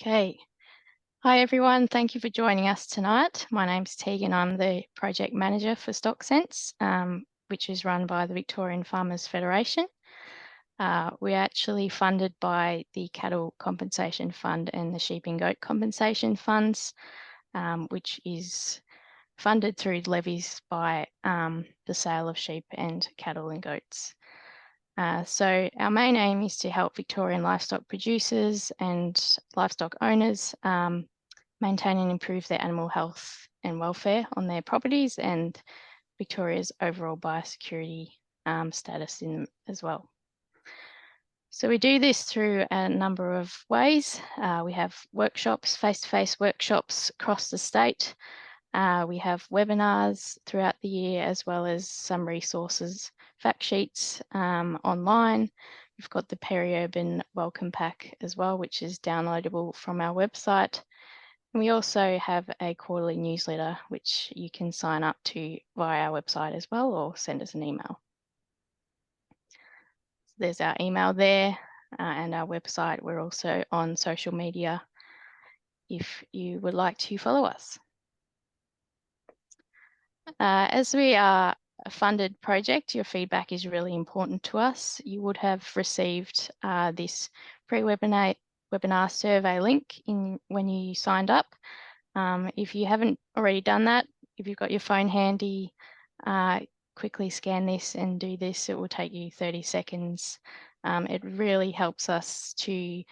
Okay. Hi, everyone. Thank you for joining us tonight. My name's Tegan. I'm the project manager for StockSense, which is run by the Victorian Farmers Federation. We're actually funded by the Cattle Compensation Fund and the Sheep and Goat Compensation Funds, which is funded through levies by the sale of sheep and cattle and goats. So our main aim is to help Victorian livestock producers and livestock owners maintain and improve their animal health and welfare on their properties and Victoria's overall biosecurity status in them as well. So we do this through a number of ways. We have workshops, face-to-face workshops across the state. We have webinars throughout the year, as well as some resources, fact sheets online. We've got the Peri-Urban Welcome Pack as well, which is downloadable from our website. And we also have a quarterly newsletter, which you can sign up to via our website as well, or send us an email. So there's our email there and our website. We're also on social media if you would like to follow us. As we are a funded project, your feedback is really important to us. You would have received this pre-webinar survey link when you signed up. If you haven't already done that, if you've got your phone handy, quickly scan this and do this. It will take you 30 seconds. It really helps us to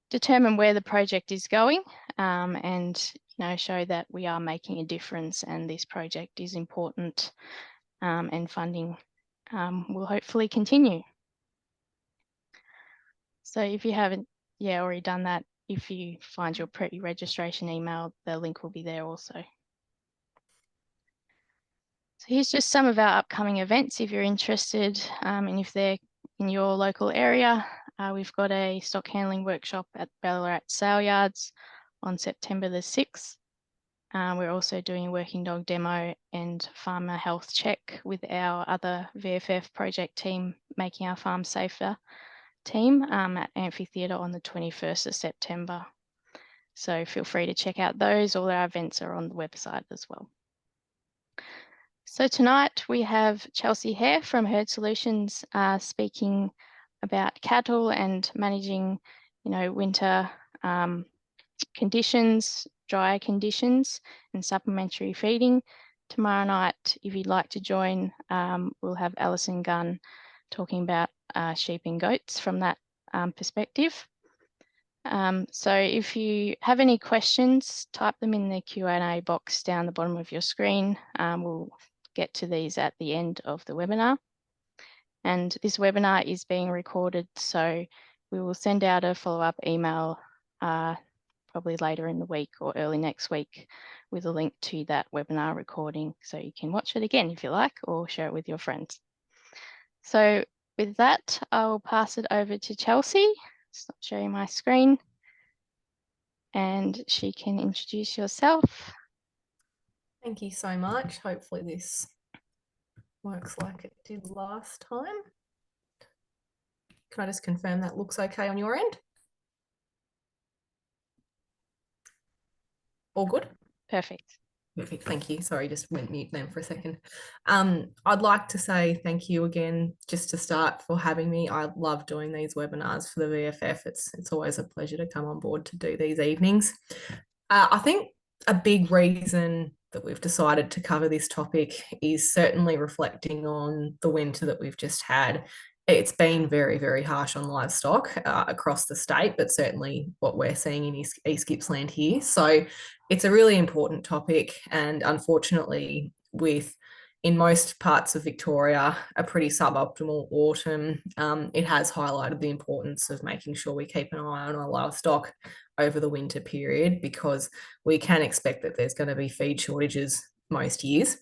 determine where the project is going and show that we are making a difference and this project is important and funding will hopefully continue. So if you haven't already done that, if you find your pre-registration email, the link will be there also. So here's just some of our upcoming events if you're interested and if they're in your local area. We've got a stock handling workshop at Ballarat Sale Yards on September the 6th. We're also doing a working dog demo and farmer health check with our other VFF project team, Making Our Farm Safer team at Amphitheatre on the 21st of September. So feel free to check out those. All our events are on the website as well. So tonight we have Chelsea Hare from Herd Solutions speaking about cattle and managing, winter conditions, drier conditions and supplementary feeding. Tomorrow night, if you'd like to join, we'll have Alison Gunn talking about sheep and goats from that perspective. So if you have any questions, type them in the Q&A box down the bottom of your screen. We'll get to these at the end of the webinar. And this webinar is being recorded, so we will send out a follow-up email probably later in the week or early next week with a link to that webinar recording so you can watch it again if you like or share it with your friends. So with that, I'll pass it over to Chelsea. Stop sharing my screen and she can introduce yourself. Thank you so much. Hopefully this works like it did last time. Can I just confirm that looks okay on your end? All good? Perfect. Perfect, thank you. Sorry, just went mute then for a second. I'd like to say thank you again, just to start, for having me. I love doing these webinars for the VFF. It's always a pleasure to come on board to do these evenings. I think a big reason that we've decided to cover this topic is certainly reflecting on the winter that we've just had. It's been very, very harsh on livestock across the state, but certainly what we're seeing in East Gippsland here. So it's a really important topic, and unfortunately, in most parts of Victoria, a pretty suboptimal autumn, it has highlighted the importance of making sure we keep an eye on our livestock over the winter period, because we can expect that there's going to be feed shortages most years.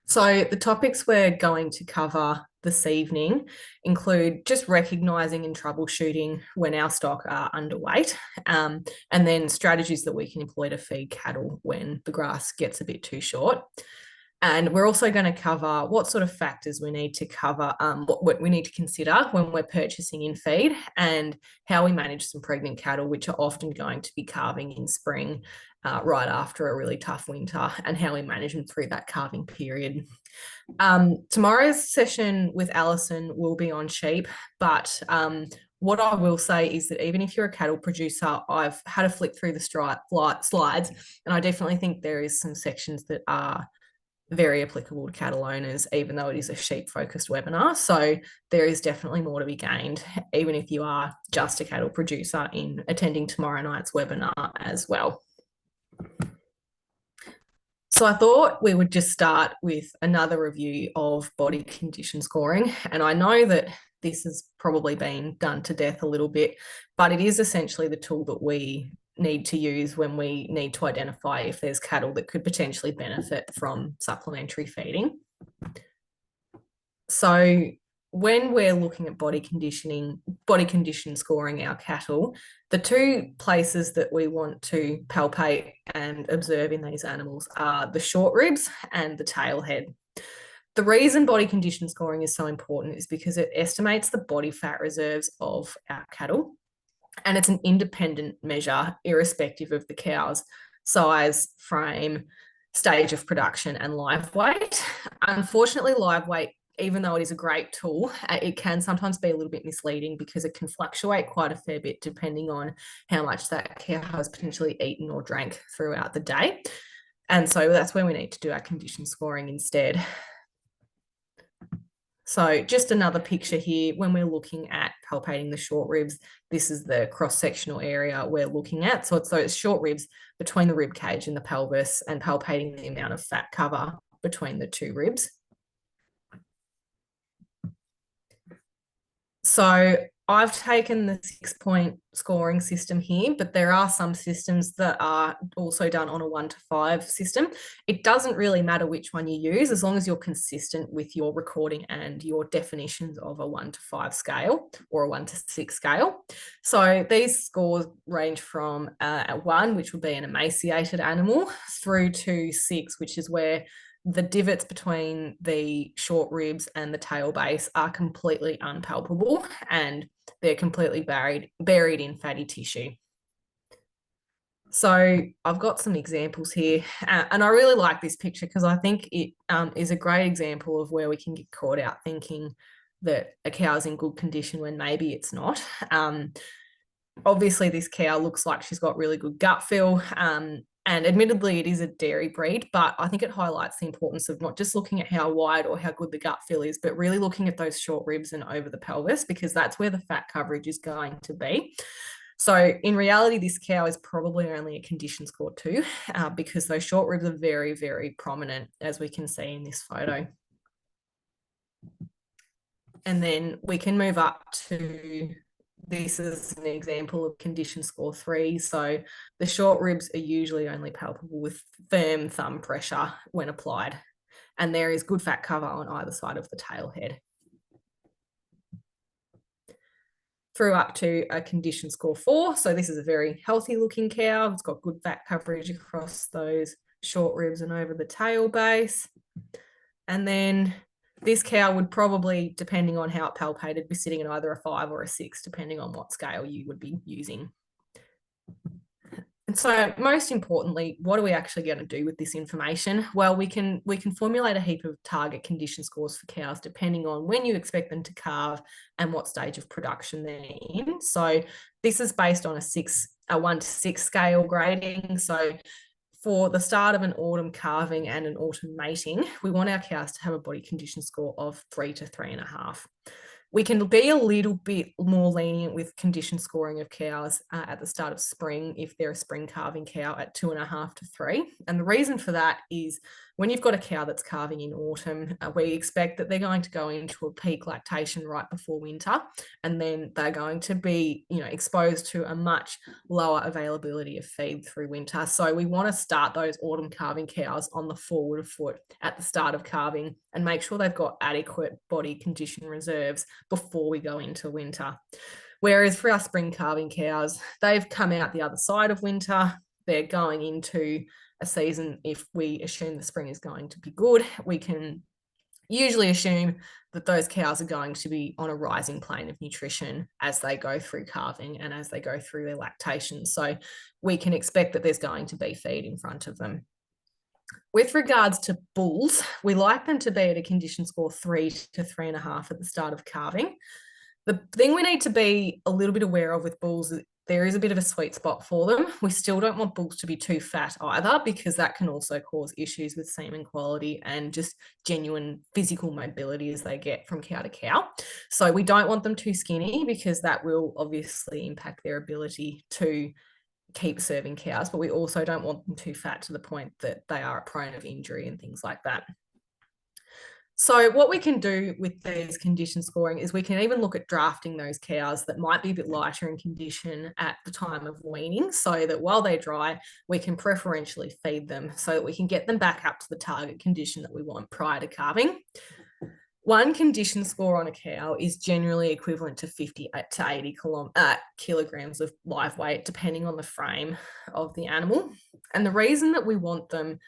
So the topics we're going to cover this evening include just recognising and troubleshooting when our stock are underweight, and then strategies that we can employ to feed cattle when the grass gets a bit too short. And we're also going to cover what sort of factors we need to cover, what we need to consider when we're purchasing in feed, and how we manage some pregnant cattle, which are often going to be calving in spring right after a really tough winter, and how we manage them through that calving period. Tomorrow's session with Alison will be on sheep, but what I will say is that even if you're a cattle producer, I've had a flick through the slides, and I definitely think there is some sections that are very applicable to cattle owners, even though it is a sheep focused webinar. So there is definitely more to be gained, even if you are just a cattle producer, in attending tomorrow night's webinar as well. So I thought we would just start with another review of body condition scoring. And I know that this has probably been done to death a little bit, but it is essentially the tool that we need to use when we need to identify if there's cattle that could potentially benefit from supplementary feeding. So when we're looking at body condition scoring our cattle, the two places that we want to palpate and observe in these animals are the short ribs and the tail head. The reason body condition scoring is so important is because it estimates the body fat reserves of our cattle, and it's an independent measure irrespective of the cow's size, frame, stage of production, and live weight. Unfortunately, live weight, even though it is a great tool, it can sometimes be a little bit misleading because it can fluctuate quite a fair bit depending on how much that cow has potentially eaten or drank throughout the day. And so that's where we need to do our condition scoring instead. So just another picture here, when we're looking at palpating the short ribs, this is the cross-sectional area we're looking at. So it's those short ribs between the rib cage and the pelvis, and palpating the amount of fat cover between the two ribs. So I've taken the 6-point scoring system here, but there are some systems that are also done on a 1 to 5 system. It doesn't really matter which one you use, as long as you're consistent with your recording and your definitions of a 1 to 5 scale or a 1 to 6 scale. So these scores range from a 1, which would be an emaciated animal, through to 6, which is where the divots between the short ribs and the tail base are completely unpalpable and they're completely buried in fatty tissue. So I've got some examples here, and I really like this picture because I think it is a great example of where we can get caught out thinking that a cow's in good condition when maybe it's not. Obviously, this cow looks like she's got really good gut feel. And admittedly, it is a dairy breed, but I think it highlights the importance of not just looking at how wide or how good the gut feel is, but really looking at those short ribs and over the pelvis, because that's where the fat coverage is going to be. So in reality, this cow is probably only a condition score 2 because those short ribs are very, very prominent, as we can see in this photo. And then we can move up to, this is an example of condition score 3. So the short ribs are usually only palpable with firm thumb pressure when applied. And there is good fat cover on either side of the tail head. Through up to a condition score 4. So this is a very healthy looking cow. It's got good fat coverage across those short ribs and over the tail base. And then this cow would probably, depending on how it palpated, be sitting at either a 5 or a 6, depending on what scale you would be using. And so most importantly, what are we actually going to do with this information? Well, we can formulate a heap of target condition scores for cows depending on when you expect them to calve and what stage of production they're in. So this is based on a 1 to 6 scale grading. So for the start of an autumn calving and an autumn mating, we want our cows to have a body condition score of 3 to 3.5. We can be a little bit more lenient with condition scoring of cows at the start of spring if they're a spring calving cow at 2.5 to 3. And the reason for that is when you've got a cow that's calving in autumn, we expect that they're going to go into a peak lactation right before winter, and then they're going to be, exposed to a much lower availability of feed through winter. So we want to start those autumn calving cows on the forward foot at the start of calving and make sure they've got adequate body condition reserves before we go into winter. Whereas for our spring calving cows, they've come out the other side of winter. They're going into a season, if we assume the spring is going to be good, we can usually assume that those cows are going to be on a rising plane of nutrition as they go through calving and as they go through their lactation. So we can expect that there's going to be feed in front of them. With regards to bulls, we like them to be at a condition score 3 to 3.5 at the start of calving. The thing we need to be a little bit aware of with bulls is there is a bit of a sweet spot for them. We still don't want bulls to be too fat either, because that can also cause issues with semen quality and just genuine physical mobility as they get from cow to cow. So we don't want them too skinny, because that will obviously impact their ability to keep serving cows, but we also don't want them too fat to the point that they are prone of injury and things like that. So what we can do with these condition scoring is we can even look at drafting those cows that might be a bit lighter in condition at the time of weaning, so that while they're dry, we can preferentially feed them so that we can get them back up to the target condition that we want prior to calving. One condition score on a cow is generally equivalent to 50 to 80 kilograms of live weight, depending on the frame of the animal. And the reason that we want them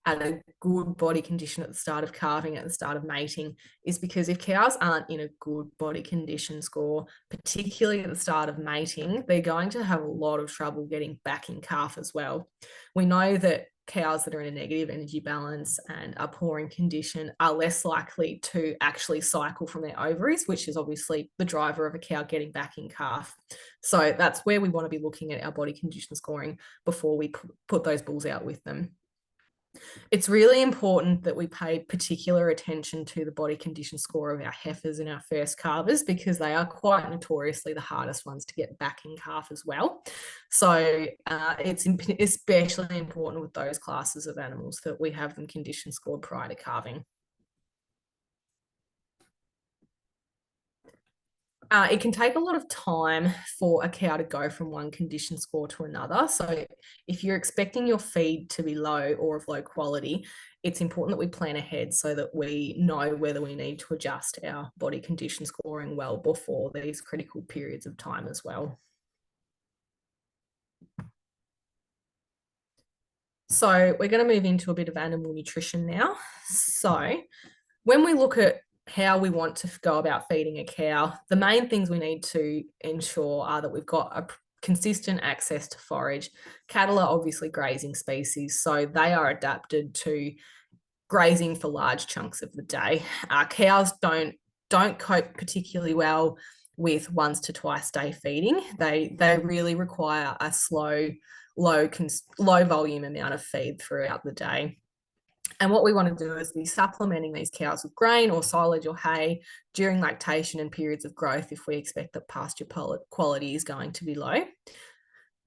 at a good body condition at the start of calving, at the start of mating, is because if cows aren't in a good body condition score, particularly at the start of mating, they're going to have a lot of trouble getting back in calf as well. We know that cows that are in a negative energy balance and are poor in condition are less likely to actually cycle from their ovaries, which is obviously the driver of a cow getting back in calf. So that's where we want to be looking at our body condition scoring before we put those bulls out with them. It's really important that we pay particular attention to the body condition score of our heifers and our first calvers, because they are quite notoriously the hardest ones to get back in calf as well. So it's especially important with those classes of animals that we have them condition scored prior to calving. It can take a lot of time for a cow to go from one condition score to another. So if you're expecting your feed to be low or of low quality, it's important that we plan ahead so that we know whether we need to adjust our body condition scoring well before these critical periods of time as well. So we're going to move into a bit of animal nutrition now. So when we look at how we want to go about feeding a cow, the main things we need to ensure are that we've got a consistent access to forage. Cattle are obviously grazing species, so they are adapted to grazing for large chunks of the day. Cows don't cope particularly well with once to twice day feeding. They really require a slow, low volume amount of feed throughout the day. And what we want to do is be supplementing these cows with grain or silage or hay during lactation and periods of growth if we expect that pasture quality is going to be low.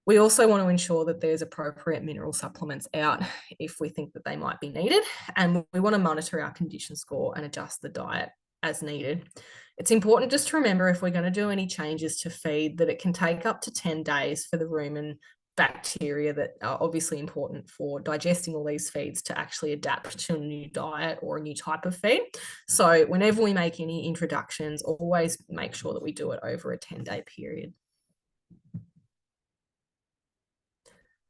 We also want to ensure that there's appropriate mineral supplements out if we think that they might be needed. And we want to monitor our condition score and adjust the diet as needed. It's important just to remember, if we're going to do any changes to feed, that it can take up to 10 days for the rumen bacteria that are obviously important for digesting all these feeds to actually adapt to a new diet or a new type of feed. So whenever we make any introductions, always make sure that we do it over a 10-day period.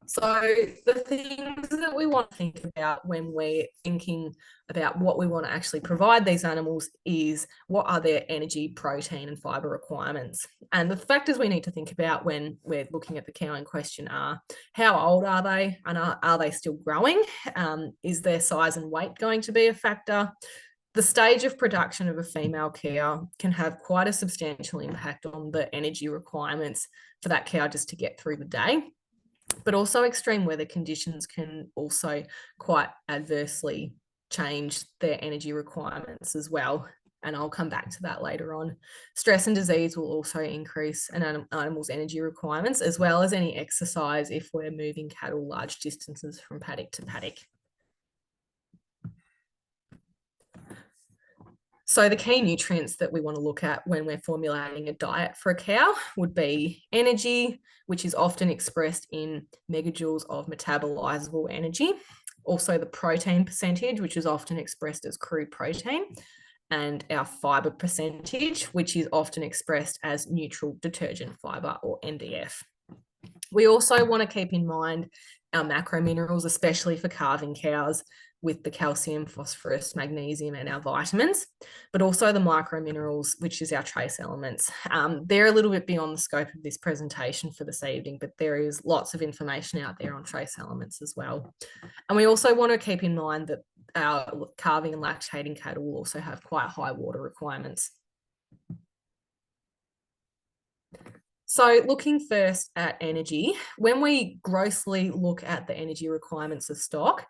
So the things that we want to think about when we're thinking about what we want to actually provide these animals is, what are their energy, protein and fiber requirements? And the factors we need to think about when we're looking at the cow in question are, how old are they, and are they still growing? Is their size and weight going to be a factor? The stage of production of a female cow can have quite a substantial impact on the energy requirements for that cow just to get through the day. But also extreme weather conditions can also quite adversely change their energy requirements as well. And I'll come back to that later on. Stress and disease will also increase an animal's energy requirements, as well as any exercise if we're moving cattle large distances from paddock to paddock. So the key nutrients that we want to look at when we're formulating a diet for a cow would be energy, which is often expressed in megajoules of metabolizable energy. Also the protein percentage, which is often expressed as crude protein, and our fiber percentage, which is often expressed as neutral detergent fiber, or NDF. We also want to keep in mind our macro minerals, especially for calving cows, with the calcium, phosphorus, magnesium, and our vitamins, but also the micro minerals, which is our trace elements. They're a little bit beyond the scope of this presentation for this evening, but there is lots of information out there on trace elements as well. And we also want to keep in mind that our calving and lactating cattle will also have quite high water requirements. So looking first at energy, when we grossly look at the energy requirements of stock,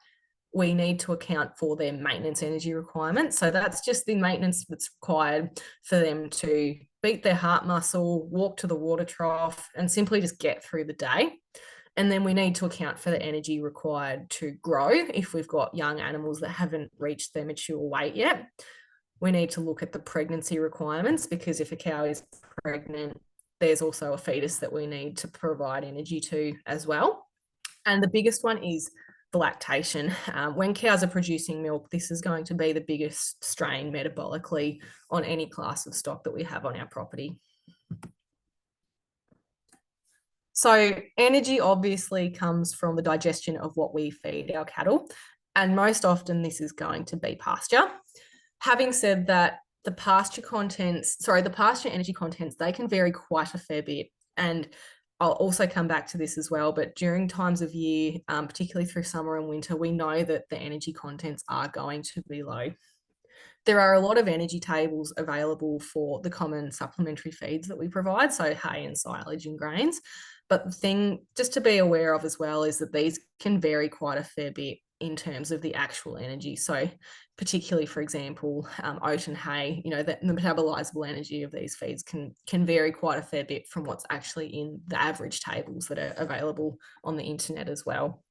we need to account for their maintenance energy requirements. So that's just the maintenance that's required for them to beat their heart muscle, walk to the water trough, and simply just get through the day. And then we need to account for the energy required to grow if we've got young animals that haven't reached their mature weight yet. We need to look at the pregnancy requirements, because if a cow is pregnant, there's also a fetus that we need to provide energy to as well. And the biggest one is the lactation. When cows are producing milk, this is going to be the biggest strain metabolically on any class of stock that we have on our property. So energy obviously comes from the digestion of what we feed our cattle, and most often this is going to be pasture. Having said that, the pasture energy contents, they can vary quite a fair bit. And I'll also come back to this as well, but during times of year, particularly through summer and winter, we know that the energy contents are going to be low. There are a lot of energy tables available for the common supplementary feeds that we provide, so hay and silage and grains. But the thing just to be aware of as well is that these can vary quite a fair bit in terms of the actual energy. So particularly, for example, oat and hay, the metabolizable energy of these feeds can vary quite a fair bit from what's actually in the average tables that are available on the internet as well.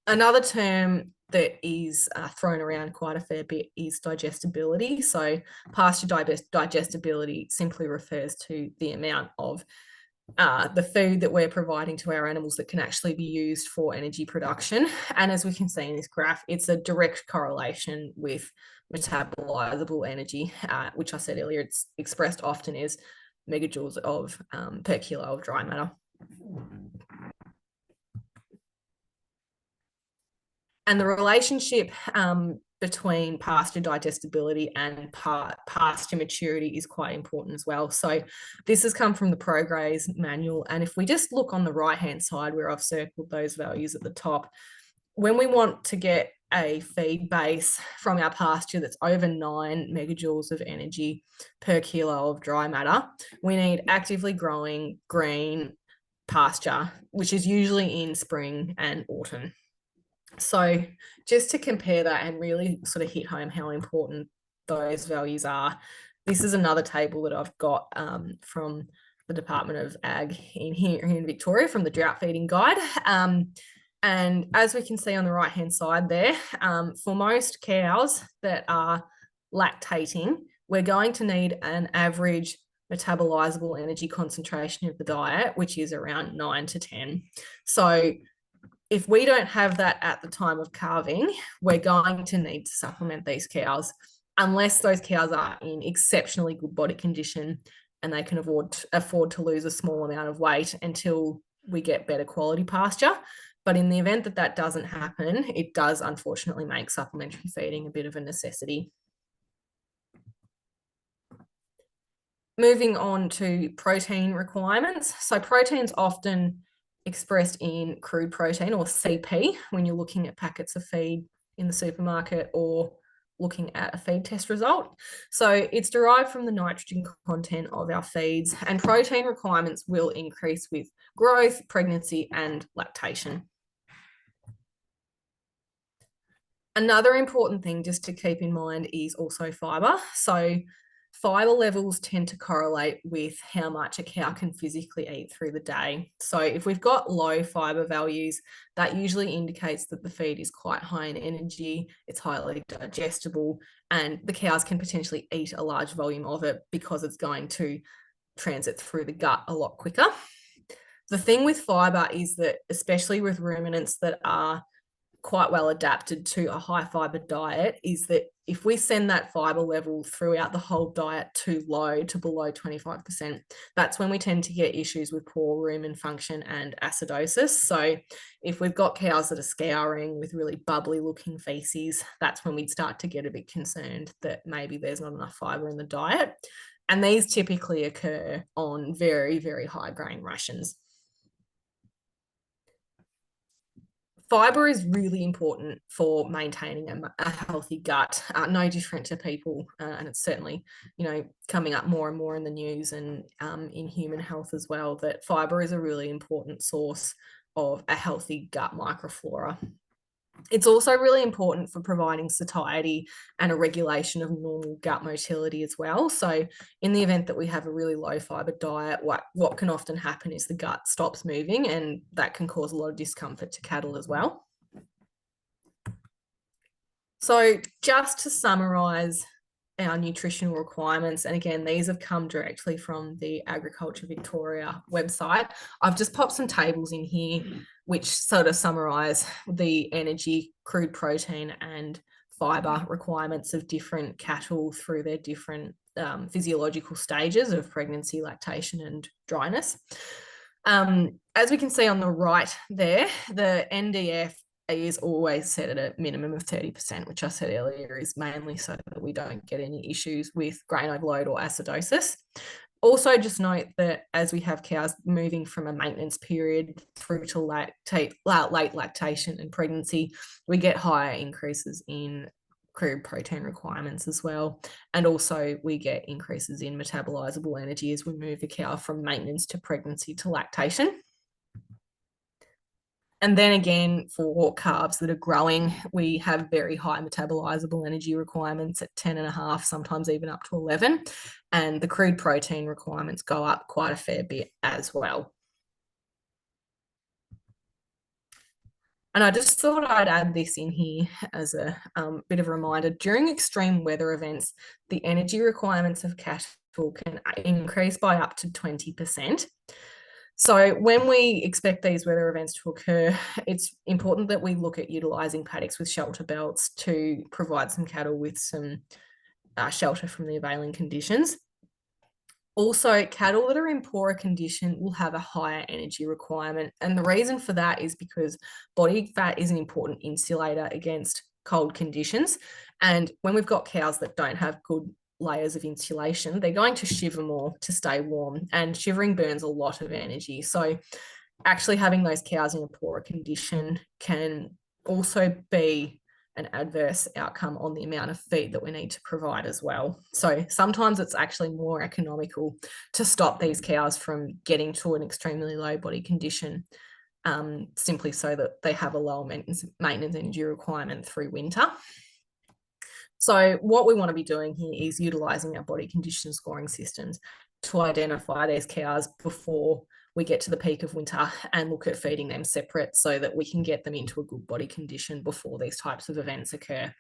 Another term that is thrown around quite a fair bit is digestibility. So pasture digestibility simply refers to the amount of the food that we're providing to our animals that can actually be used for energy production. And as we can see in this graph, it's a direct correlation with metabolizable energy, which I said earlier, it's expressed often as megajoules of per kilo of dry matter. And the relationship between pasture digestibility and pasture maturity is quite important as well. So this has come from the ProGraze manual. And if we just look on the right-hand side where I've circled those values at the top, when we want to get a feed base from our pasture that's over 9 megajoules of energy per kilo of dry matter, we need actively growing green pasture, which is usually in spring and autumn. So just to compare that and really sort of hit home how important those values are, this is another table that I've got from the Department of Ag here in Victoria from the Drought Feeding Guide. And as we can see on the right-hand side there, for most cows that are lactating, we're going to need an average metabolizable energy concentration of the diet, which is around 9 to 10. So if we don't have that at the time of calving, we're going to need to supplement these cows unless those cows are in exceptionally good body condition and they can afford to lose a small amount of weight until we get better quality pasture. But in the event that that doesn't happen, it does unfortunately make supplementary feeding a bit of a necessity. Moving on to protein requirements. So protein's often expressed in crude protein, or CP, when you're looking at packets of feed in the supermarket or looking at a feed test result. So it's derived from the nitrogen content of our feeds, and protein requirements will increase with growth, pregnancy, and lactation. Another important thing just to keep in mind is also fibre. So fibre levels tend to correlate with how much a cow can physically eat through the day. So if we've got low fibre values, that usually indicates that the feed is quite high in energy, it's highly digestible, and the cows can potentially eat a large volume of it because it's going to transit through the gut a lot quicker. The thing with fibre is that, especially with ruminants that are quite well adapted to a high fibre diet, is that if we send that fiber level throughout the whole diet too low, to below 25%, that's when we tend to get issues with poor rumen function and acidosis. So if we've got cows that are scouring with really bubbly looking feces, that's when we'd start to get a bit concerned that maybe there's not enough fiber in the diet. And these typically occur on very, very high grain rations. Fiber is really important for maintaining a healthy gut, no different to people. And it's certainly, coming up more and more in the news and in human health as well, that fiber is a really important source of a healthy gut microflora. It's also really important for providing satiety and a regulation of normal gut motility as well. So in the event that we have a really low fiber diet, what can often happen is the gut stops moving, and that can cause a lot of discomfort to cattle as well. So just to summarize our nutritional requirements, and again, these have come directly from the Agriculture Victoria website. I've just popped some tables in here which sort of summarize the energy, crude protein, and fiber requirements of different cattle through their different physiological stages of pregnancy, lactation, and dryness. As we can see on the right there, the NDF is always set at a minimum of 30%, which I said earlier is mainly so that we don't get any issues with grain overload or acidosis. Also, just note that as we have cows moving from a maintenance period through to late lactation and pregnancy, we get higher increases in crude protein requirements as well. And also we get increases in metabolizable energy as we move the cow from maintenance to pregnancy to lactation. And then again, for calves that are growing, we have very high metabolizable energy requirements at 10.5, sometimes even up to 11. And the crude protein requirements go up quite a fair bit as well. And I just thought I'd add this in here as a bit of a reminder. During extreme weather events, the energy requirements of cattle can increase by up to 20%. So when we expect these weather events to occur, it's important that we look at utilising paddocks with shelter belts to provide some cattle with some shelter from the availing conditions. Also, cattle that are in poorer condition will have a higher energy requirement. And the reason for that is because body fat is an important insulator against cold conditions. And when we've got cows that don't have good layers of insulation, they're going to shiver more to stay warm, and shivering burns a lot of energy. So actually having those cows in a poorer condition can also be an adverse outcome on the amount of feed that we need to provide as well. So sometimes it's actually more economical to stop these cows from getting to an extremely low body condition, simply so that they have a lower maintenance energy requirement through winter. So what we want to be doing here is utilising our body condition scoring systems to identify these cows before we get to the peak of winter and look at feeding them separate so that we can get them into a good body condition before these types of events occur.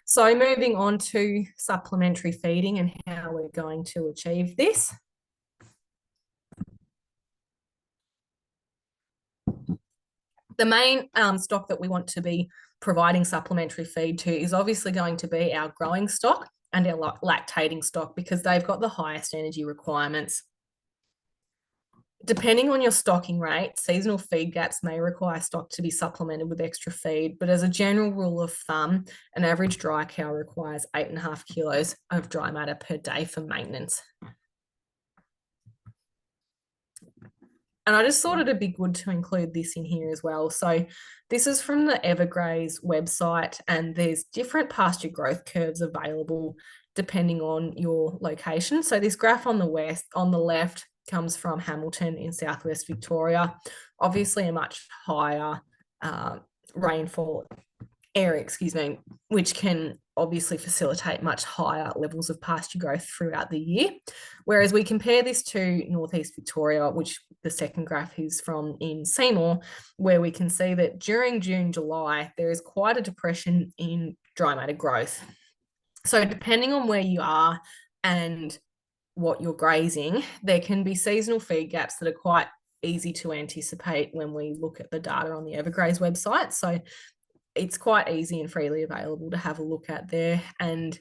So moving on to supplementary feeding and how we're going to achieve this. The main stock that we want to be providing supplementary feed to is obviously going to be our growing stock and our lactating stock, because they've got the highest energy requirements. Depending on your stocking rate, seasonal feed gaps may require stock to be supplemented with extra feed, but as a general rule of thumb, an average dry cow requires 8.5 kilos of dry matter per day for maintenance. And I just thought it'd be good to include this in here as well. So this is from the Evergraze website, and there's different pasture growth curves available depending on your location. So this graph on the left comes from Hamilton in southwest Victoria, obviously a much higher rainfall area, which can obviously facilitate much higher levels of pasture growth throughout the year. Whereas we compare this to northeast Victoria, which the second graph is from in Seymour, where we can see that during June, July, there is quite a depression in dry matter growth. So depending on where you are and what you're grazing, there can be seasonal feed gaps that are quite easy to anticipate when we look at the data on the Evergraze website. So it's quite easy and freely available to have a look at there. And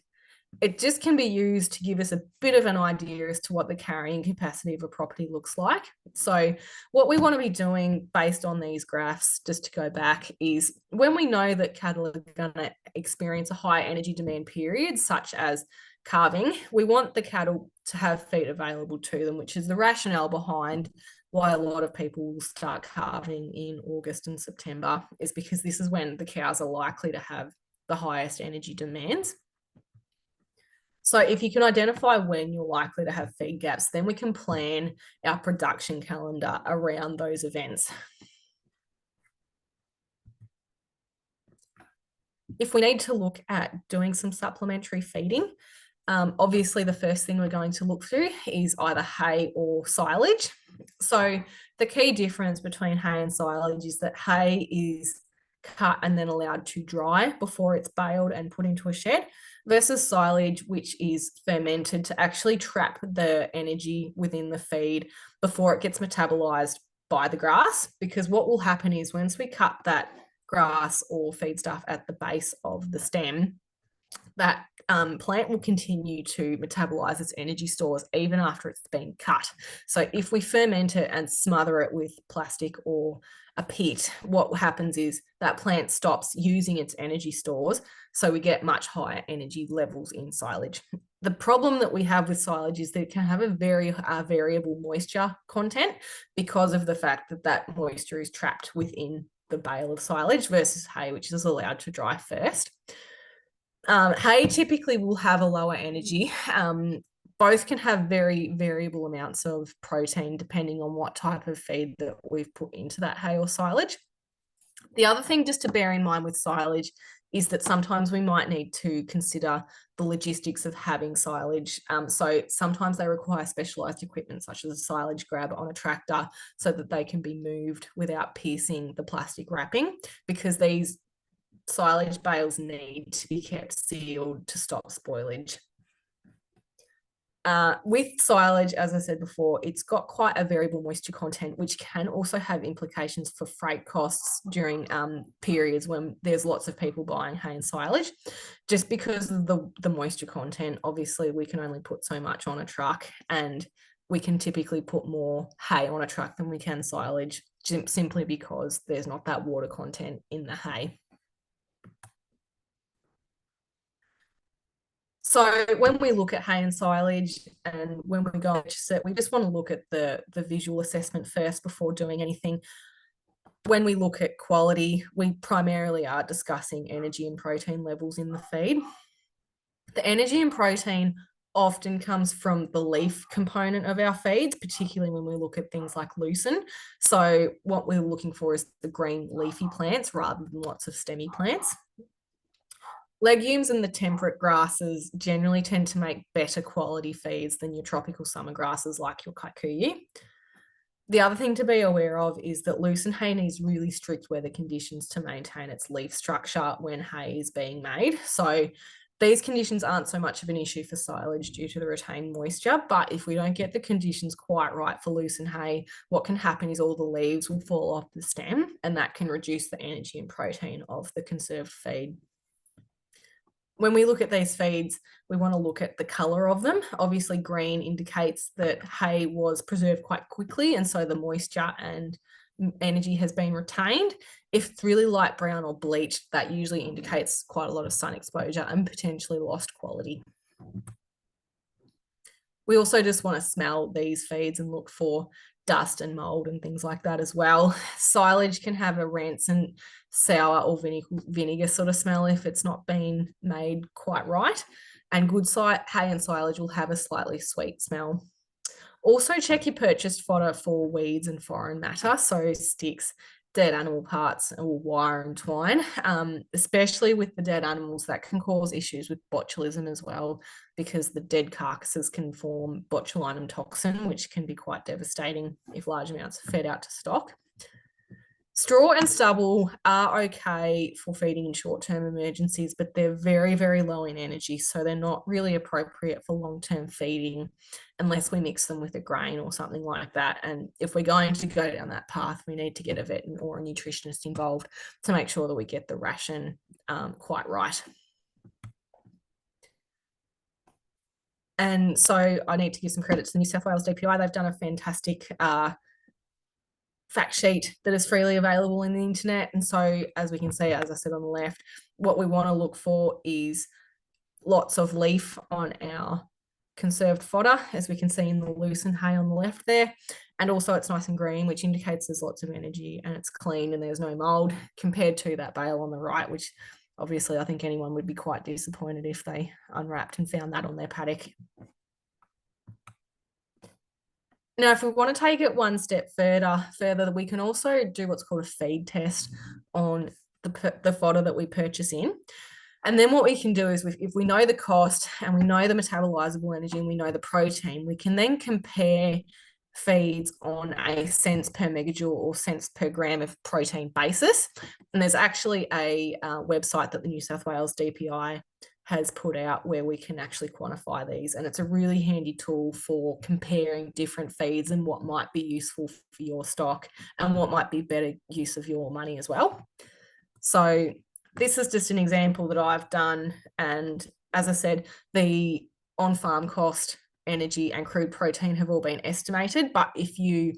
it just can be used to give us a bit of an idea as to what the carrying capacity of a property looks like. So what we want to be doing based on these graphs, just to go back, is when we know that cattle are going to experience a high energy demand period, such as calving, we want the cattle to have feed available to them, which is the rationale behind why a lot of people will start calving in August and September, is because this is when the cows are likely to have the highest energy demands. So if you can identify when you're likely to have feed gaps, then we can plan our production calendar around those events. If we need to look at doing some supplementary feeding, obviously the first thing we're going to look through is either hay or silage. So the key difference between hay and silage is that hay is cut and then allowed to dry before it's baled and put into a shed, versus silage, which is fermented to actually trap the energy within the feed before it gets metabolized by the grass. Because what will happen is once we cut that grass or feed stuff at the base of the stem, that plant will continue to metabolize its energy stores even after it's been cut. So if we ferment it and smother it with plastic or a pit, what happens is that plant stops using its energy stores, so we get much higher energy levels in silage. The problem that we have with silage is that it can have a very variable moisture content because of the fact that that moisture is trapped within the bale of silage, versus hay, which is allowed to dry first. Hay typically will have a lower energy. Both can have very variable amounts of protein depending on what type of feed that we've put into that hay or silage. The other thing just to bear in mind with silage is that sometimes we might need to consider the logistics of having silage. So sometimes they require specialised equipment such as a silage grab on a tractor so that they can be moved without piercing the plastic wrapping, because these silage bales need to be kept sealed to stop spoilage. With silage, as I said before, it's got quite a variable moisture content, which can also have implications for freight costs during periods when there's lots of people buying hay and silage. Just because of the moisture content, obviously we can only put so much on a truck, and we can typically put more hay on a truck than we can silage, simply because there's not that water content in the hay. So when we look at hay and silage and when we go and purchase it, we just want to look at the visual assessment first before doing anything. When we look at quality, we primarily are discussing energy and protein levels in the feed. The energy and protein often comes from the leaf component of our feeds, particularly when we look at things like lucerne. So what we're looking for is the green leafy plants rather than lots of stemmy plants. Legumes and the temperate grasses generally tend to make better quality feeds than your tropical summer grasses like your kikuyu. The other thing to be aware of is that lucerne hay needs really strict weather conditions to maintain its leaf structure when hay is being made. So these conditions aren't so much of an issue for silage due to the retained moisture, but if we don't get the conditions quite right for lucerne hay, what can happen is all the leaves will fall off the stem, and that can reduce the energy and protein of the conserved feed. When we look at these feeds, we want to look at the colour of them. Obviously, green indicates that hay was preserved quite quickly, and so the moisture and energy has been retained. If it's really light brown or bleached, that usually indicates quite a lot of sun exposure and potentially lost quality. We also just want to smell these feeds and look for dust and mold and things like that as well. Silage can have a rancid, sour or vinegar sort of smell if it's not been made quite right. And good hay and silage will have a slightly sweet smell. Also check your purchased fodder for weeds and foreign matter, so sticks, dead animal parts, or wire and twine, especially with the dead animals. That can cause issues with botulism as well, because the dead carcasses can form botulinum toxin, which can be quite devastating if large amounts are fed out to stock. Straw and stubble are okay for feeding in short-term emergencies, but they're very, very low in energy. So they're not really appropriate for long-term feeding unless we mix them with a grain or something like that. And if we're going to go down that path, we need to get a vet or a nutritionist involved to make sure that we get the ration quite right. And so I need to give some credit to the New South Wales DPI. They've done a fantastic fact sheet that is freely available in the internet. And so, as we can see, as I said on the left, what we want to look for is lots of leaf on our conserved fodder, as we can see in the loosened hay on the left there. And also it's nice and green, which indicates there's lots of energy and it's clean and there's no mold, compared to that bale on the right, which obviously I think anyone would be quite disappointed if they unwrapped and found that on their paddock. Now, if we want to take it one step further, we can also do what's called a feed test on the fodder that we purchase in. And then what we can do is, if we know the cost and we know the metabolizable energy and we know the protein, we can then compare feeds on a cents per megajoule or cents per gram of protein basis. And there's actually a website that the New South Wales DPI has put out where we can actually quantify these. And it's a really handy tool for comparing different feeds and what might be useful for your stock and what might be better use of your money as well. So this is just an example that I've done. And as I said, the on-farm cost, energy and crude protein have all been estimated. But if you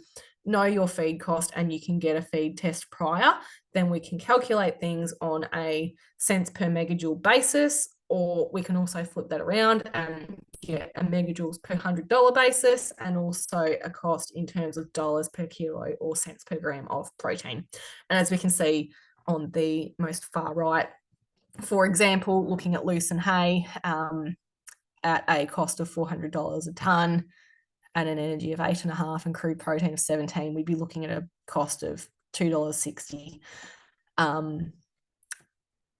know your feed cost and you can get a feed test prior, then we can calculate things on a cents per megajoule basis, or we can also flip that around and get a megajoules per $100 basis, and also a cost in terms of dollars per kilo or cents per gram of protein. And as we can see on the most far right, for example, looking at loosened hay at a cost of $400 a tonne and an energy of 8.5 and crude protein of 17, we'd be looking at a cost of $2.60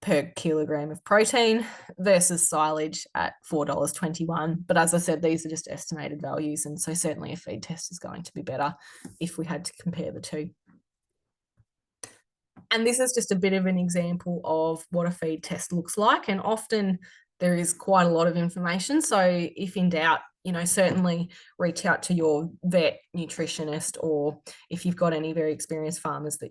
per kilogram of protein versus silage at $4.21. But as I said, these are just estimated values, and so certainly a feed test is going to be better if we had to compare the two. And this is just a bit of an example of what a feed test looks like, and often there is quite a lot of information. So if in doubt, certainly reach out to your vet, nutritionist, or if you've got any very experienced farmers that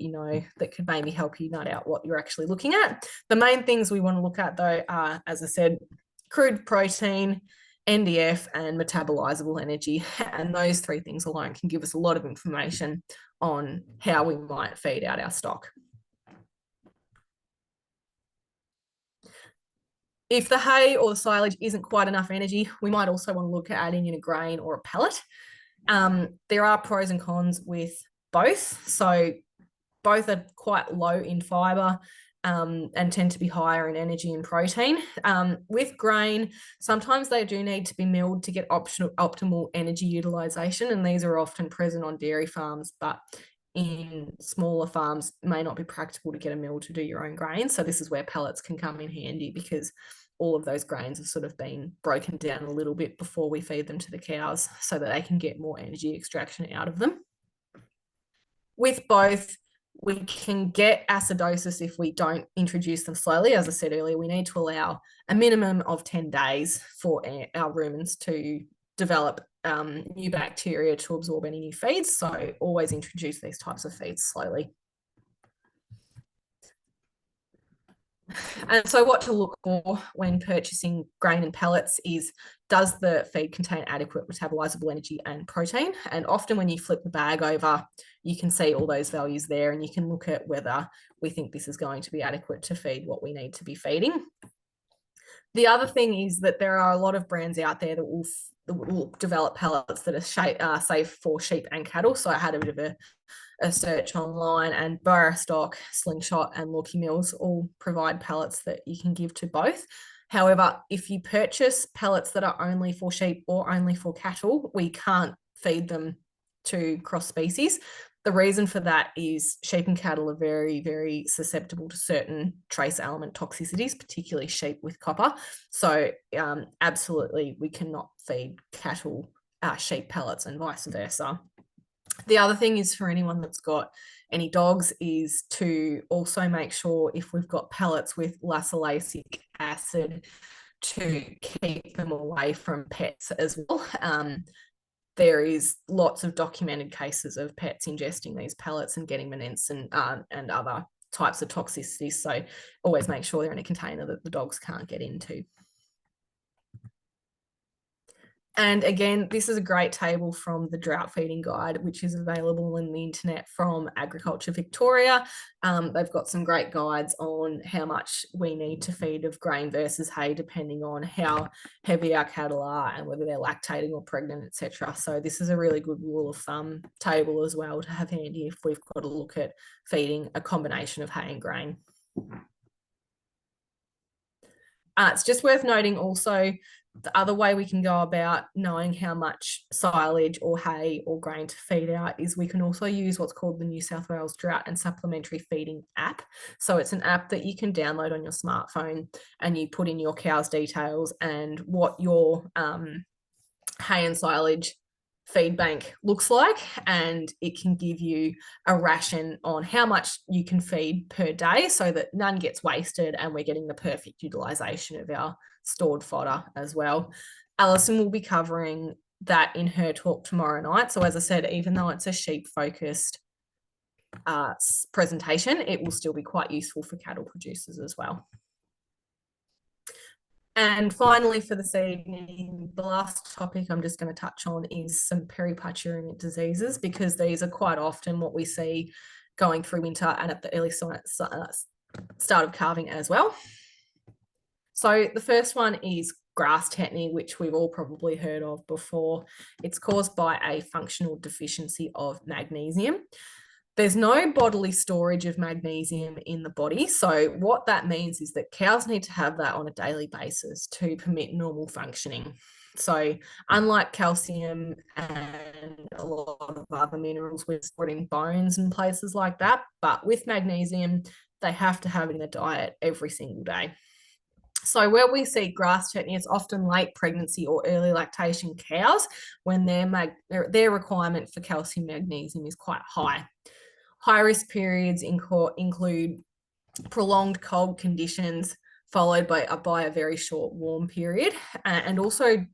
that could maybe help you nut out what you're actually looking at. The main things we want to look at, though, are, as I said, crude protein, NDF, and metabolizable energy. And those three things alone can give us a lot of information on how we might feed out our stock. If the hay or the silage isn't quite enough energy, we might also want to look at adding in a grain or a pellet. There are pros and cons with both. So both are quite low in fibre and tend to be higher in energy and protein. With grain, sometimes they do need to be milled to get optimal energy utilisation, and these are often present on dairy farms, but in smaller farms may not be practical to get a mill to do your own grain. So this is where pellets can come in handy, because all of those grains have sort of been broken down a little bit before we feed them to the cows so that they can get more energy extraction out of them. With both, we can get acidosis if we don't introduce them slowly. As I said earlier, we need to allow a minimum of 10 days for our ruminants to develop new bacteria to absorb any new feeds. So always introduce these types of feeds slowly. And so what to look for when purchasing grain and pellets is, does the feed contain adequate metabolizable energy and protein? And often when you flip the bag over, you can see all those values there, and you can look at whether we think this is going to be adequate to feed what we need to be feeding. The other thing is that there are a lot of brands out there that will develop pellets that are safe for sheep and cattle. So I had a bit of a search online, and Stock, Slingshot, and Lorky Mills all provide pellets that you can give to both. However, if you purchase pellets that are only for sheep or only for cattle, we can't feed them to cross species. The reason for that is sheep and cattle are very, very susceptible to certain trace element toxicities, particularly sheep with copper. So absolutely, we cannot feed cattle sheep pellets and vice versa. The other thing is for anyone that's got any dogs is to also make sure if we've got pellets with lactic acid to keep them away from pets as well. There is lots of documented cases of pets ingesting these pellets and getting manents and other types of toxicities. So always make sure they're in a container that the dogs can't get into. And again, this is a great table from the drought feeding guide, which is available on the internet from Agriculture Victoria. They've got some great guides on how much we need to feed of grain versus hay, depending on how heavy our cattle are and whether they're lactating or pregnant, etc. So this is a really good rule of thumb table as well to have handy if we've got to look at feeding a combination of hay and grain. It's just worth noting also the other way we can go about knowing how much silage or hay or grain to feed out is we can also use what's called the New South Wales Drought and Supplementary Feeding app. So it's an app that you can download on your smartphone and you put in your cow's details and what your hay and silage feed bank looks like, and it can give you a ration on how much you can feed per day so that none gets wasted and we're getting the perfect utilization of our stored fodder as well. Alison will be covering that in her talk tomorrow night. So as I said, even though it's a sheep focused presentation, it will still be quite useful for cattle producers as well. And finally, for this evening, the last topic I'm just going to touch on is some periparturient diseases, because these are quite often what we see going through winter and at the early start of calving as well. So the first one is grass tetany, which we've all probably heard of before. It's caused by a functional deficiency of magnesium. There's no bodily storage of magnesium in the body. So what that means is that cows need to have that on a daily basis to permit normal functioning. So unlike calcium and a lot of other minerals, we're stored in bones and places like that. But with magnesium, they have to have it in the diet every single day. So where we see grass tetany, it's often late pregnancy or early lactation cows when their requirement for calcium magnesium is quite high. High-risk periods include prolonged cold conditions followed by a very short warm period, and also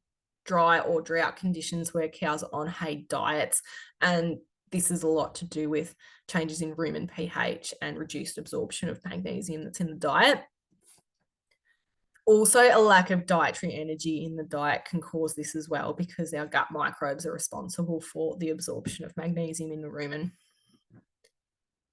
dry or drought conditions where cows are on hay diets. And this is a lot to do with changes in rumen pH and reduced absorption of magnesium that's in the diet. Also, a lack of dietary energy in the diet can cause this as well, because our gut microbes are responsible for the absorption of magnesium in the rumen.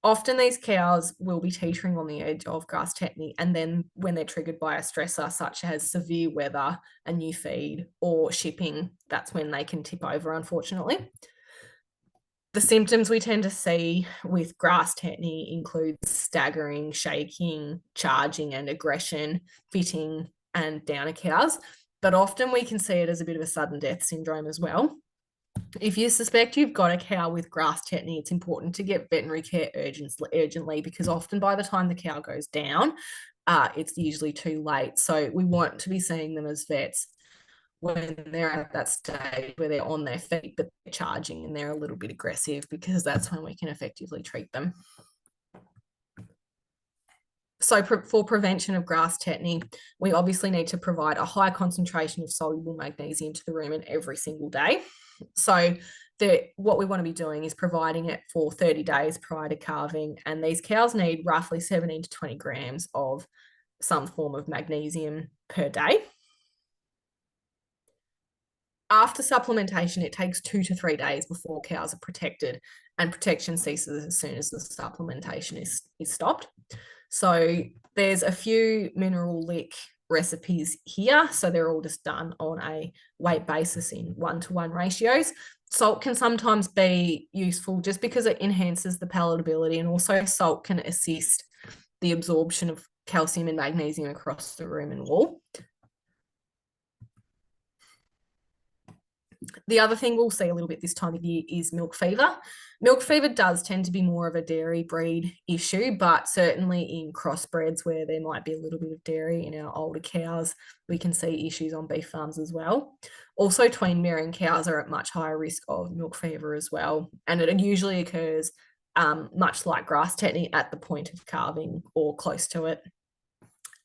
Often these cows will be teetering on the edge of grass tetany, and then when they're triggered by a stressor such as severe weather, a new feed, or shipping, that's when they can tip over, unfortunately. The symptoms we tend to see with grass tetany include staggering, shaking, charging and aggression, fitting and downer cows, but often we can see it as a bit of a sudden death syndrome as well. If you suspect you've got a cow with grass tetany, it's important to get veterinary care urgently, because often by the time the cow goes down, it's usually too late. So we want to be seeing them as vets when they're at that stage where they're on their feet, but they're charging and they're a little bit aggressive, because that's when we can effectively treat them. So for prevention of grass tetany, we obviously need to provide a high concentration of soluble magnesium to the rumen every single day. So what we want to be doing is providing it for 30 days prior to calving, and these cows need roughly 17 to 20 grams of some form of magnesium per day. After supplementation, it takes 2 to 3 days before cows are protected, and protection ceases as soon as the supplementation is stopped. So there's a few mineral lick recipes here. So they're all just done on a weight basis in 1-to-1 ratios. Salt can sometimes be useful just because it enhances the palatability, and also salt can assist the absorption of calcium and magnesium across the rumen wall. The other thing we'll see a little bit this time of year is milk fever. Milk fever does tend to be more of a dairy breed issue, but certainly in crossbreds where there might be a little bit of dairy in our older cows, we can see issues on beef farms as well. Also, tween bearing cows are at much higher risk of milk fever as well, and it usually occurs much like grass tetany at the point of calving or close to it.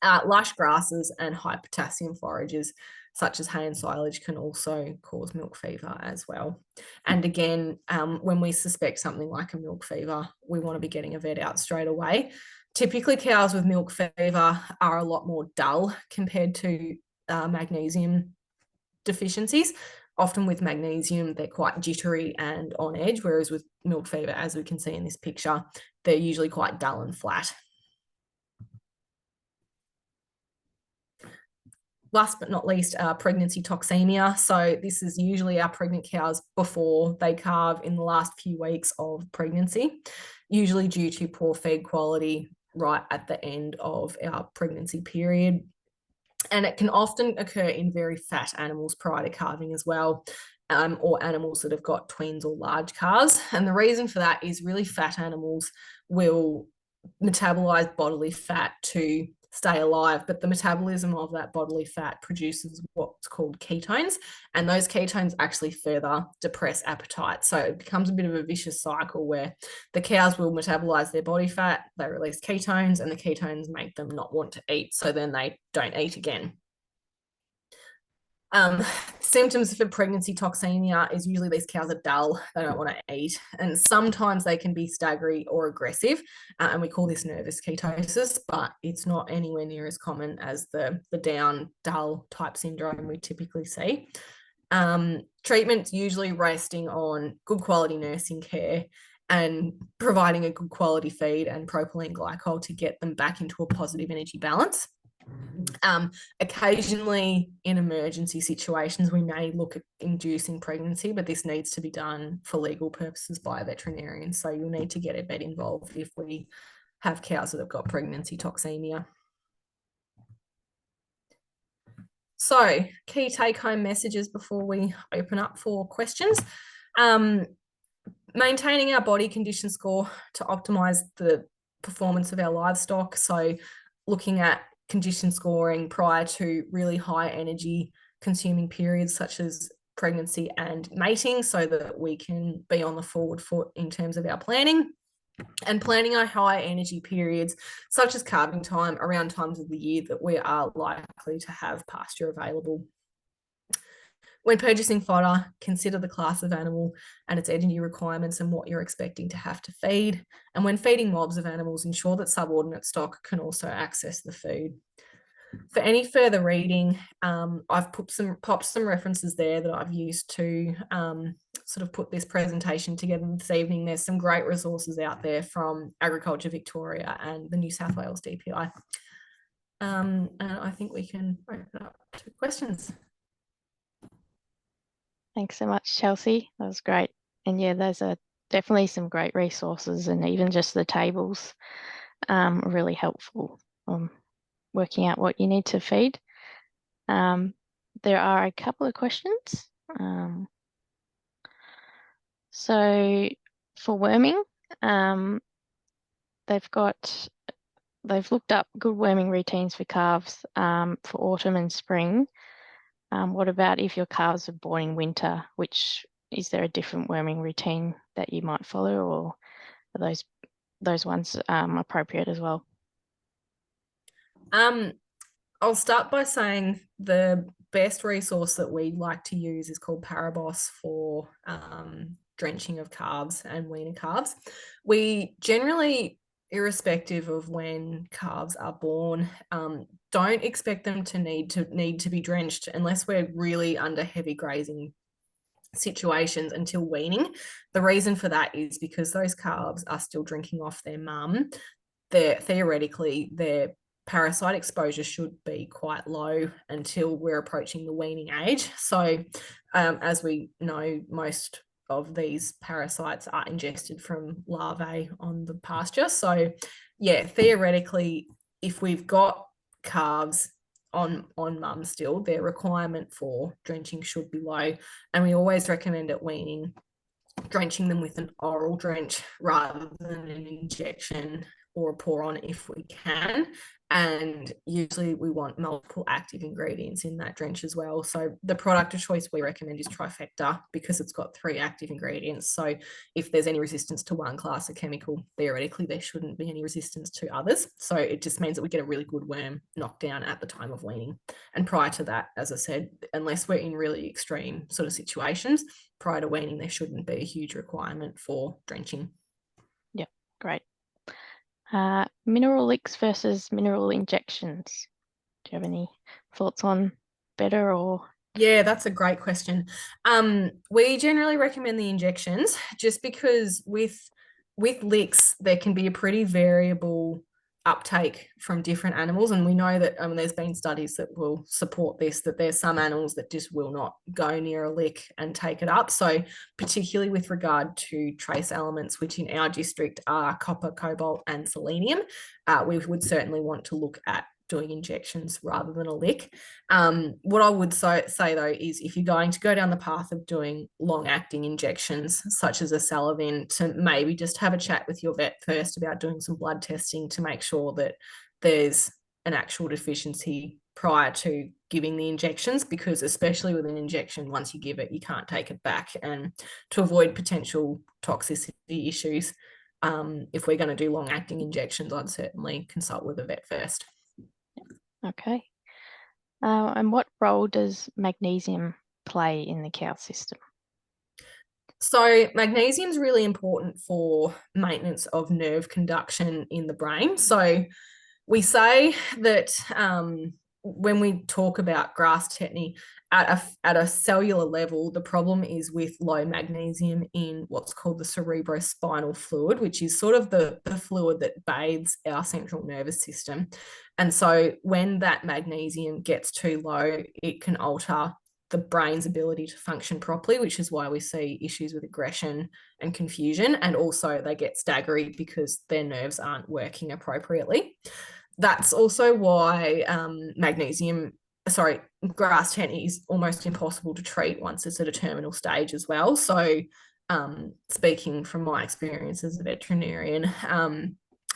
Lush grasses and high potassium forages such as hay and silage can also cause milk fever as well. And again, when we suspect something like a milk fever, we want to be getting a vet out straight away. Typically, cows with milk fever are a lot more dull compared to magnesium deficiencies. Often with magnesium, they're quite jittery and on edge, whereas with milk fever, as we can see in this picture, they're usually quite dull and flat. Last but not least, pregnancy toxemia. So this is usually our pregnant cows before they calve in the last few weeks of pregnancy, usually due to poor feed quality right at the end of our pregnancy period. And it can often occur in very fat animals prior to calving as well, or animals that have got tweens or large calves. And the reason for that is really fat animals will metabolize bodily fat to stay alive, but the metabolism of that bodily fat produces what's called ketones, and those ketones actually further depress appetite. So it becomes a bit of a vicious cycle where the cows will metabolize their body fat, they release ketones, and the ketones make them not want to eat, so then they don't eat again. Symptoms for pregnancy toxemia is usually these cows are dull, they don't want to eat, and sometimes they can be staggery or aggressive, and we call this nervous ketosis, but it's not anywhere near as common as the down dull type syndrome we typically see. Treatment's usually resting on good quality nursing care and providing a good quality feed and propylene glycol to get them back into a positive energy balance. Occasionally in emergency situations, we may look at inducing pregnancy, but this needs to be done for legal purposes by a veterinarian. So you'll need to get a vet involved if we have cows that have got pregnancy toxemia. So key take-home messages before we open up for questions. Maintaining our body condition score to optimize the performance of our livestock. So looking at condition scoring prior to really high energy consuming periods such as pregnancy and mating, so that we can be on the forward foot in terms of our planning, and planning our high energy periods such as calving time around times of the year that we are likely to have pasture available. When purchasing fodder, consider the class of animal and its energy requirements and what you're expecting to have to feed. And when feeding mobs of animals, ensure that subordinate stock can also access the food. For any further reading, I've popped some references there that I've used to sort of put this presentation together this evening. There's some great resources out there from Agriculture Victoria and the New South Wales DPI. And I think we can open up to questions. Thanks so much, Chelsea. That was great. And yeah, those are definitely some great resources, and even just the tables are really helpful on working out what you need to feed. There are a couple of questions. So for worming, they've looked up good worming routines for calves for autumn and spring. What about if your calves are born in winter? Is there a different worming routine that you might follow, or are those ones appropriate as well? I'll start by saying the best resource that we like to use is called Parabos for drenching of calves and weaner calves. We generally, irrespective of when calves are born, don't expect them to need to be drenched unless we're really under heavy grazing situations until weaning. The reason for that is because those calves are still drinking off their mum. Theoretically, their parasite exposure should be quite low until we're approaching the weaning age. So as we know, most of these parasites are ingested from larvae on the pasture. So yeah, theoretically, if we've got calves on mum still, their requirement for drenching should be low. And we always recommend at weaning drenching them with an oral drench rather than an injection or a pour on if we can. And usually we want multiple active ingredients in that drench as well. So the product of choice we recommend is Trifecta because it's got 3 active ingredients. So if there's any resistance to one class of chemical, theoretically there shouldn't be any resistance to others. So it just means that we get a really good worm knockdown at the time of weaning. And prior to that, as I said, unless we're in really extreme sort of situations, prior to weaning, there shouldn't be a huge requirement for drenching. Yep, great. Mineral licks versus mineral injections. Do you have any thoughts on better or? Yeah, that's a great question. We generally recommend the injections just because with licks, there can be a pretty variable uptake from different animals. And we know that there's been studies that will support this, that there's some animals that just will not go near a lick and take it up. So particularly with regard to trace elements, which in our district are copper, cobalt, and selenium, we would certainly want to look at doing injections rather than a lick. What I would say though is if you're going to go down the path of doing long-acting injections, such as a Salovin, to maybe just have a chat with your vet first about doing some blood testing to make sure that there's an actual deficiency prior to giving the injections, because especially with an injection, once you give it, you can't take it back. And to avoid potential toxicity issues, if we're going to do long-acting injections, I'd certainly consult with a vet first. Okay. And what role does magnesium play in the cow system? So magnesium is really important for maintenance of nerve conduction in the brain. So we say that when we talk about grass tetany at a cellular level, the problem is with low magnesium in what's called the cerebrospinal fluid, which is sort of the fluid that bathes our central nervous system. And so when that magnesium gets too low, it can alter the brain's ability to function properly, which is why we see issues with aggression and confusion. And also they get staggery because their nerves aren't working appropriately. That's also why grass tetany is almost impossible to treat once it's at a terminal stage as well. So speaking from my experience as a veterinarian,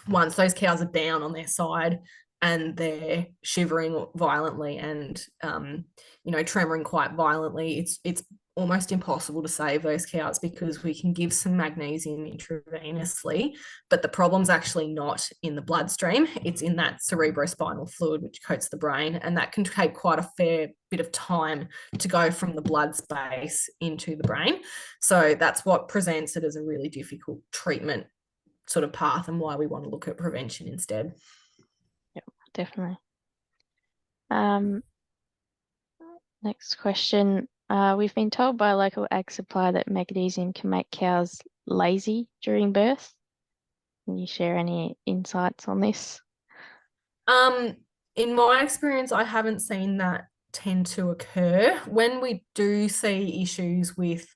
once those cows are down on their side and they're shivering violently and tremoring quite violently, it's almost impossible to save those cows because we can give some magnesium intravenously, but the problem's actually not in the bloodstream. It's in that cerebrospinal fluid which coats the brain, and that can take quite a fair bit of time to go from the blood space into the brain. So that's what presents it as a really difficult treatment sort of path and why we want to look at prevention instead. Yep, definitely. Next question. We've been told by a local ag supplier that magnesium can make cows lazy during birth. Can you share any insights on this? In my experience, I haven't seen that tend to occur. When we do see issues with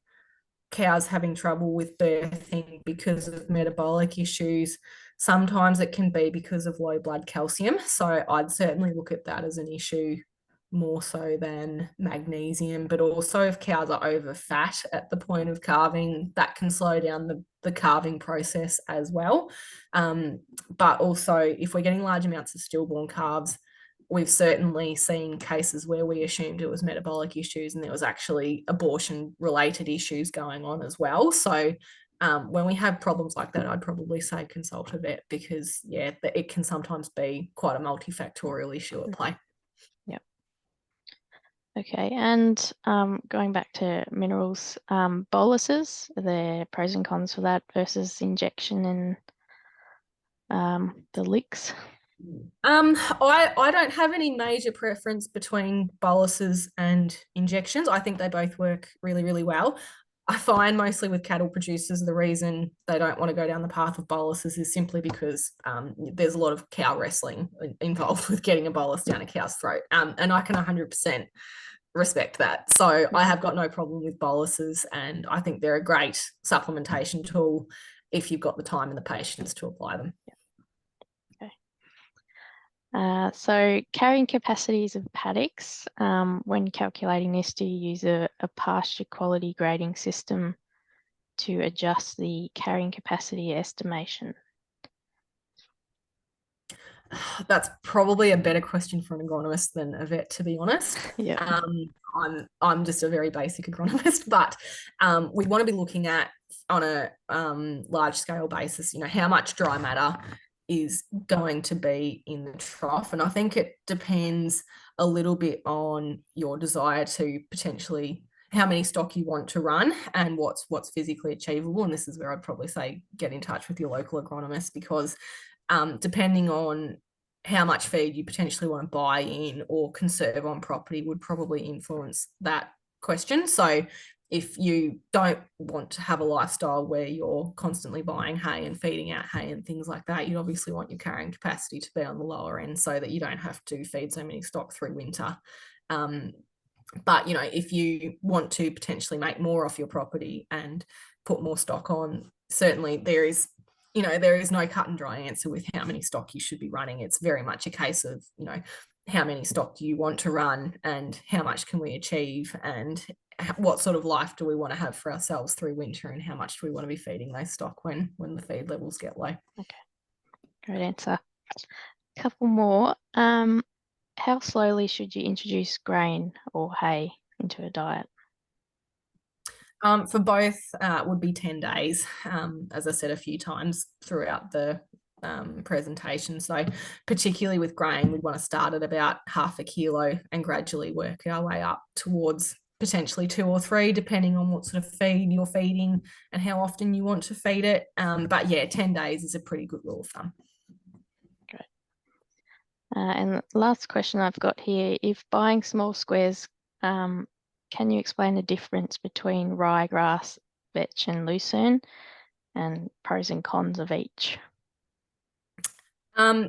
cows having trouble with birthing because of metabolic issues, sometimes it can be because of low blood calcium. So I'd certainly look at that as an issue more so than magnesium. But also if cows are over fat at the point of calving, that can slow down the calving process as well. But also if we're getting large amounts of stillborn calves, we've certainly seen cases where we assumed it was metabolic issues and there was actually abortion related issues going on as well. So when we have problems like that, I'd probably say consult a vet because it can sometimes be quite a multifactorial issue at play. Yep. Okay, and going back to minerals, boluses, are there pros and cons for that versus injection and the licks? I don't have any major preference between boluses and injections. I think they both work really, really well. I find mostly with cattle producers, the reason they don't want to go down the path of boluses is simply because there's a lot of cow wrestling involved with getting a bolus down a cow's throat. And I can 100% respect that. So I have got no problem with boluses, and I think they're a great supplementation tool if you've got the time and the patience to apply them. Okay. So carrying capacities of paddocks, when calculating this, do you use a pasture quality grading system to adjust the carrying capacity estimation? That's probably a better question for an agronomist than a vet, to be honest. Yeah. I'm just a very basic agronomist, but we want to be looking at on a large scale basis, how much dry matter is going to be in the trough. And I think it depends a little bit on your desire to potentially how many stock you want to run and what's physically achievable. And this is where I'd probably say get in touch with your local agronomist, because depending on how much feed you potentially want to buy in or conserve on property would probably influence that question. So if you don't want to have a lifestyle where you're constantly buying hay and feeding out hay and things like that, you'd obviously want your carrying capacity to be on the lower end so that you don't have to feed so many stock through winter. But if you want to potentially make more off your property and put more stock on, certainly there is no cut and dry answer with how many stock you should be running. It's very much a case of how many stock do you want to run and how much can we achieve, and what sort of life do we want to have for ourselves through winter, and how much do we want to be feeding those stock when the feed levels get low. Okay, great answer. A couple more. How slowly should you introduce grain or hay into a diet? For both, would be 10 days, as I said a few times throughout the presentation. So particularly with grain, we'd want to start at about 1/2 kilo and gradually work our way up towards potentially 2 or 3, depending on what sort of feed you're feeding and how often you want to feed it. But yeah, 10 days is a pretty good rule of thumb. Great. And the last question I've got here, if buying small squares, can you explain the difference between ryegrass, vetch and lucerne and pros and cons of each?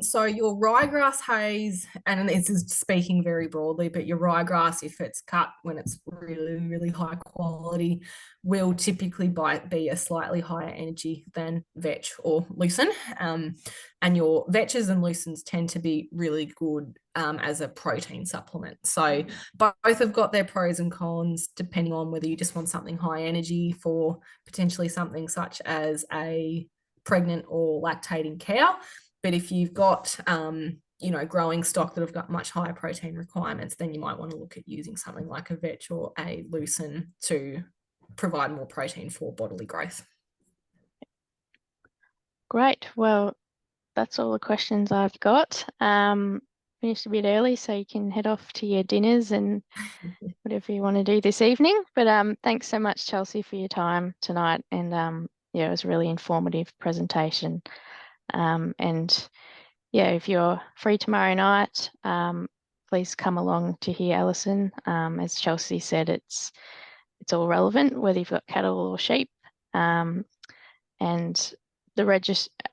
So your ryegrass hays, and this is speaking very broadly, but your ryegrass, if it's cut when it's really, really high quality, will typically be a slightly higher energy than vetch or lucerne. And your vetches and lucernes tend to be really good as a protein supplement. So both have got their pros and cons, depending on whether you just want something high energy for potentially something such as a pregnant or lactating cow. But if you've got, growing stock that have got much higher protein requirements, then you might want to look at using something like a vetch or a lucerne to provide more protein for bodily growth. Great. Well, that's all the questions I've got. Finished a bit early, so you can head off to your dinners and whatever you want to do this evening. But thanks so much, Chelsea, for your time tonight. And yeah, it was a really informative presentation. And yeah, if you're free tomorrow night, please come along to hear Alison. As Chelsea said, it's all relevant, whether you've got cattle or sheep. And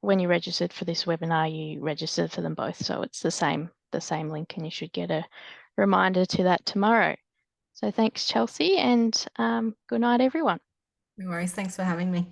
when you registered for this webinar, you registered for them both, so it's the same link, and you should get a reminder to that tomorrow. So thanks, Chelsea, and good night, everyone. No worries. Thanks for having me.